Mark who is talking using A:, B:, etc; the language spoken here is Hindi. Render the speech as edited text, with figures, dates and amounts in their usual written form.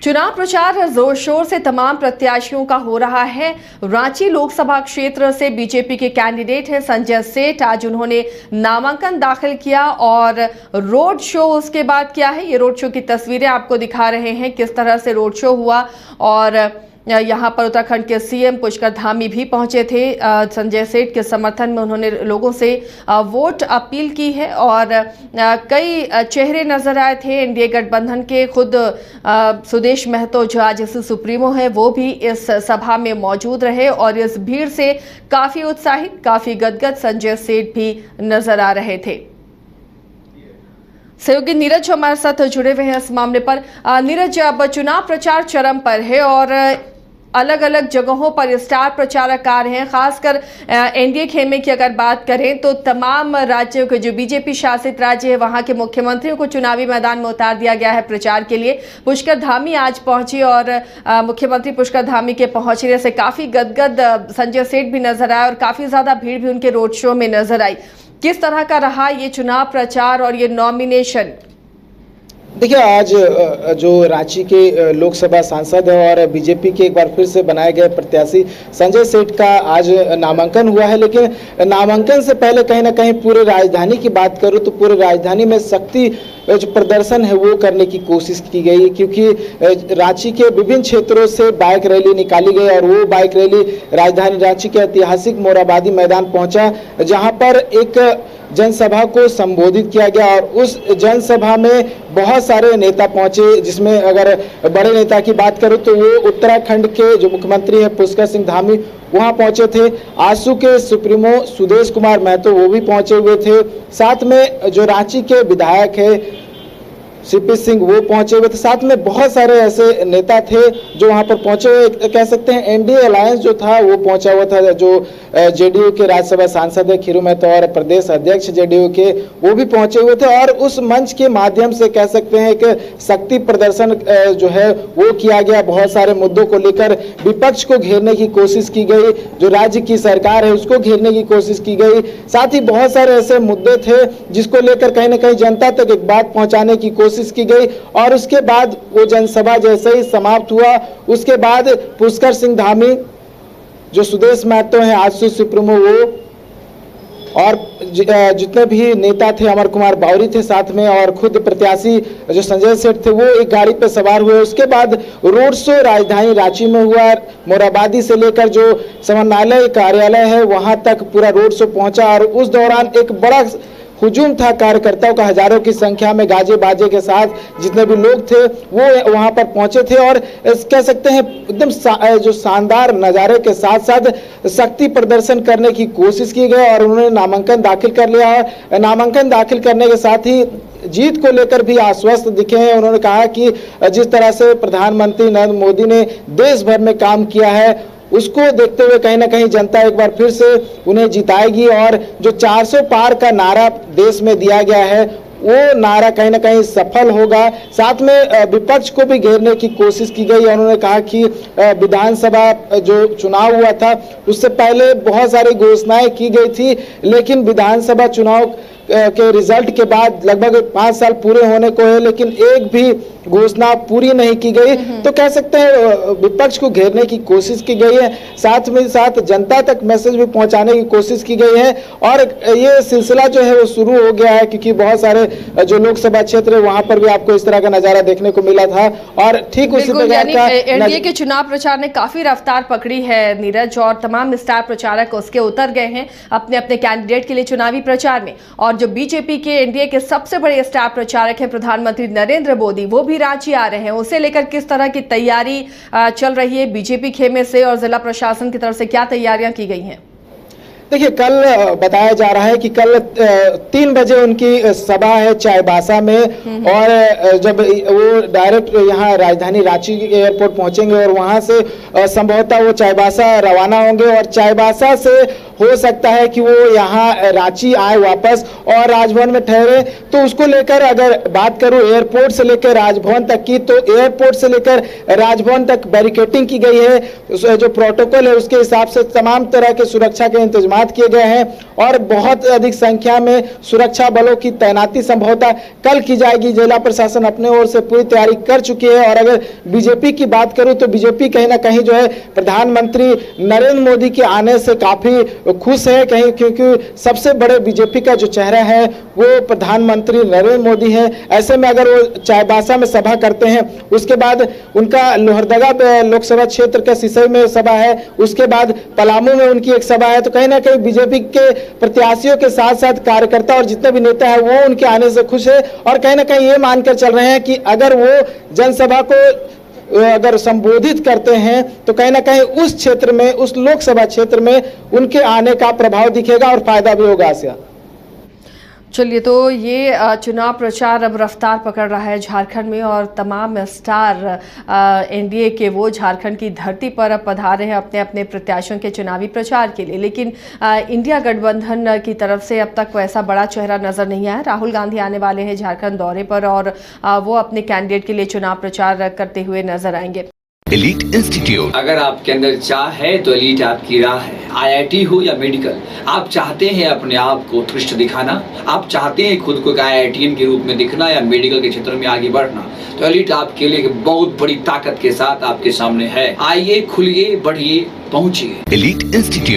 A: चुनाव प्रचार जोर शोर से तमाम प्रत्याशियों का हो रहा है। रांची लोकसभा क्षेत्र से बीजेपी के कैंडिडेट हैं संजय सेठ। आज उन्होंने नामांकन दाखिल किया और रोड शो उसके बाद किया है। ये रोड शो की तस्वीरें आपको दिखा रहे हैं किस तरह से रोड शो हुआ। और यहाँ पर उत्तराखंड के सीएम पुष्कर धामी भी पहुंचे थे। संजय सेठ के समर्थन में उन्होंने लोगों से वोट अपील की है और कई चेहरे नजर आए थे एनडीए गठबंधन के। खुद सुदेश महतो जो आज सुप्रीमो है वो भी इस सभा में मौजूद रहे और इस भीड़ से काफी उत्साहित, काफी गदगद संजय सेठ भी नजर आ रहे थे। सहयोगी नीरज हमारे साथ जुड़े हुए हैं इस मामले पर। नीरज, अब चुनाव प्रचार चरम पर है और अलग अलग जगहों पर स्टार प्रचारक आ रहे हैं। खासकर एनडीए खेमे की अगर बात करें तो तमाम राज्यों के जो बीजेपी शासित राज्य है वहां के मुख्यमंत्रियों को चुनावी मैदान में उतार दिया गया है प्रचार के लिए। पुष्कर धामी आज पहुंची और मुख्यमंत्री पुष्कर धामी के पहुंचने से काफी गदगद संजय सेठ भी नजर आए और काफी ज्यादा भीड़ भी उनके रोड शो में नजर आई। किस तरह का रहा ये चुनाव प्रचार और ये नॉमिनेशन?
B: देखिए, आज जो रांची के लोकसभा सांसद है और बीजेपी के एक बार फिर से बनाए गए प्रत्याशी संजय सेठ का आज नामांकन हुआ है। लेकिन नामांकन से पहले कहीं ना कहीं पूरे राजधानी की बात करूं तो पूरे राजधानी में शक्ति जो प्रदर्शन है वो करने की कोशिश की गई, क्योंकि रांची के विभिन्न क्षेत्रों से बाइक रैली निकाली गई और वो बाइक रैली राजधानी रांची के ऐतिहासिक मोरहाबादी मैदान पहुंचा, जहां पर एक जनसभा को संबोधित किया गया। और उस जनसभा में बहुत सारे नेता पहुंचे, जिसमें अगर बड़े नेता की बात करूं तो वो उत्तराखंड के जो मुख्यमंत्री है पुष्कर सिंह धामी वहां पहुंचे थे। आजसू के सुप्रीमो सुदेश कुमार महतो वो भी पहुंचे हुए थे। साथ में जो रांची के विधायक है सीपी सिंह वो पहुंचे हुए थे। साथ में बहुत सारे ऐसे नेता थे जो वहां पर पहुंचे हुए। कह सकते हैं एनडीए अलायंस जो था वो पहुंचा हुआ था। जो जेडीयू के राज्यसभा सांसद है खीरू महतो और प्रदेश अध्यक्ष जेडीयू के वो भी पहुंचे हुए थे। और उस मंच के माध्यम से कह सकते हैं कि शक्ति प्रदर्शन जो है वो किया गया। बहुत सारे मुद्दों को लेकर विपक्ष को घेरने की कोशिश की गई, जो राज्य की सरकार है उसको घेरने की कोशिश की गई। साथ ही बहुत सारे ऐसे मुद्दे थे जिसको लेकर कहीं ना कहीं जनता तक एक बात पहुंचाने की कोशिश की गई। और उसके बाद वो जनसभा जैसे ही समाप्त हुआ उसके बाद पुष्कर सिंह धामी, जो सुदेश महतो हैं आजसू सुप्रीमो वो, और जितने भी नेता थे अमर कुमार बावरी थे साथ में, और खुद प्रत्याशी जो संजय सेठ थे वो एक गाड़ी पे सवार हुए। उसके बाद रोड शो राजधानी रांची में हुआ। मोरहाबादी से लेकर जो समन्वय कार्यालय है वहां तक पूरा रोड शो पहुंचा और उस दौरान एक बड़ा हुजूम था कार्यकर्ताओं का। हजारों की संख्या में गाजे बाजे के साथ जितने भी लोग थे वो वहां पर पहुंचे थे और कह सकते हैं एकदम जो शानदार नज़ारे के साथ साथ शक्ति प्रदर्शन करने की कोशिश की गई। और उन्होंने नामांकन दाखिल कर लिया है। नामांकन दाखिल करने के साथ ही जीत को लेकर भी आश्वस्त दिखे हैं। उन्होंने कहा कि जिस तरह से प्रधानमंत्री नरेंद्र मोदी ने देश भर में काम किया है उसको देखते हुए कहीं ना कहीं जनता एक बार फिर से उन्हें जिताएगी। और जो 400 पार का नारा देश में दिया गया है वो नारा कहीं ना कहीं सफल होगा। साथ में विपक्ष को भी घेरने की कोशिश की गई। उन्होंने कहा कि विधानसभा जो चुनाव हुआ था उससे पहले बहुत सारी घोषणाएं की गई थी, लेकिन विधानसभा चुनाव के रिजल्ट के बाद लगभग 5 साल पूरे होने को है लेकिन एक भी घोषणा पूरी नहीं की गई। तो कह सकते हैं विपक्ष को घेरने की कोशिश की गई है। साथ में साथ जनता तक मैसेज भी पहुंचाने की कोशिश की गई है। और ये सिलसिला जो है वो शुरू हो गया है, क्योंकि बहुत सारे जो लोकसभा क्षेत्र है वहां पर भी आपको इस तरह का नजारा देखने को मिला था। और ठीक उसी प्रकार का
A: एनडीए के चुनाव प्रचार ने काफी रफ्तार पकड़ी है नीरज, और तमाम स्टार प्रचारक उसके उतर गए हैं अपने अपने कैंडिडेट के लिए चुनावी प्रचार में। और जो बीजेपी के एनडीए के सबसे बड़े स्टार प्रचारक हैं प्रधानमंत्री नरेंद्र मोदी, वो भी रांची आ रहे हैं। उसे लेकर किस तरह की तैयारी चल रही है बीजेपी खेमे से और जिला प्रशासन की तरफ से क्या तैयारियां की गई हैं?
B: देखिए, कल बताया जा रहा है कि कल 3 बजे उनकी सभा है चाईबासा में। और जब वो डायरेक्ट यहाँ राजधानी रांची एयरपोर्ट पहुंचेंगे और वहां से संभवतः वो चाईबासा रवाना होंगे और चाईबासा से हो सकता है कि वो यहाँ रांची आए वापस और राजभवन में ठहरे। तो उसको लेकर अगर बात करूं एयरपोर्ट से लेकर राजभवन तक की, तो एयरपोर्ट से लेकर राजभवन तक बैरिकेटिंग की गई है। जो प्रोटोकॉल है उसके हिसाब से तमाम तरह के सुरक्षा के इंतजाम किए गए हैं और बहुत अधिक संख्या में सुरक्षा बलों की तैनाती संभवतः कल की जाएगी। जिला प्रशासन अपने ओर से पूरी तैयारी कर चुकी है। और अगर बीजेपी की बात करूं तो बीजेपी कहीं ना कहीं जो है प्रधानमंत्री नरेंद्र मोदी के आने से काफी खुश है, कहीं क्योंकि सबसे बड़े बीजेपी का जो चेहरा है वो प्रधानमंत्री नरेंद्र मोदी है। ऐसे में अगर वो चाईबासा में सभा करते हैं, उसके बाद उनका लोहरदगा लोकसभा क्षेत्र का सिसई में सभा है, उसके बाद पलामू में उनकी एक सभा है, तो कहीं ना कहीं बीजेपी के प्रत्याशियों के साथ साथ कार्यकर्ता और जितने भी नेता है वो उनके आने से खुश है और कहीं ना कहीं ये मानकर चल रहे हैं कि अगर वो जनसभा को अगर संबोधित करते हैं तो कहीं ना कहीं उस क्षेत्र में, उस लोकसभा क्षेत्र में उनके आने का प्रभाव दिखेगा और फायदा भी होगा। आसिया,
A: चलिए, तो ये चुनाव प्रचार अब रफ्तार पकड़ रहा है झारखंड में और तमाम स्टार एनडीए के वो झारखंड की धरती पर अब पधारे हैं अपने अपने प्रत्याशियों के चुनावी प्रचार के लिए। लेकिन इंडिया गठबंधन की तरफ से अब तक वैसा बड़ा चेहरा नजर नहीं आया। राहुल गांधी आने वाले हैं झारखंड दौरे पर और वो अपने कैंडिडेट के लिए चुनाव प्रचार करते हुए नजर आएंगे।
C: एलीट इंस्टीट्यूट,
D: अगर आपके अंदर चाह है तो एलीट आपकी राह है। आईआईटी हो या मेडिकल, आप चाहते हैं अपने आप को उत्कृष्ट दिखाना, आप चाहते हैं खुद को एक आईआईटीएन के रूप में दिखना या मेडिकल के क्षेत्र में आगे बढ़ना, तो एलीट आपके लिए बहुत बड़ी ताकत के साथ आपके सामने है। आइए, खुलिए, बढ़िए, पहुंचिए।
C: Elite institute.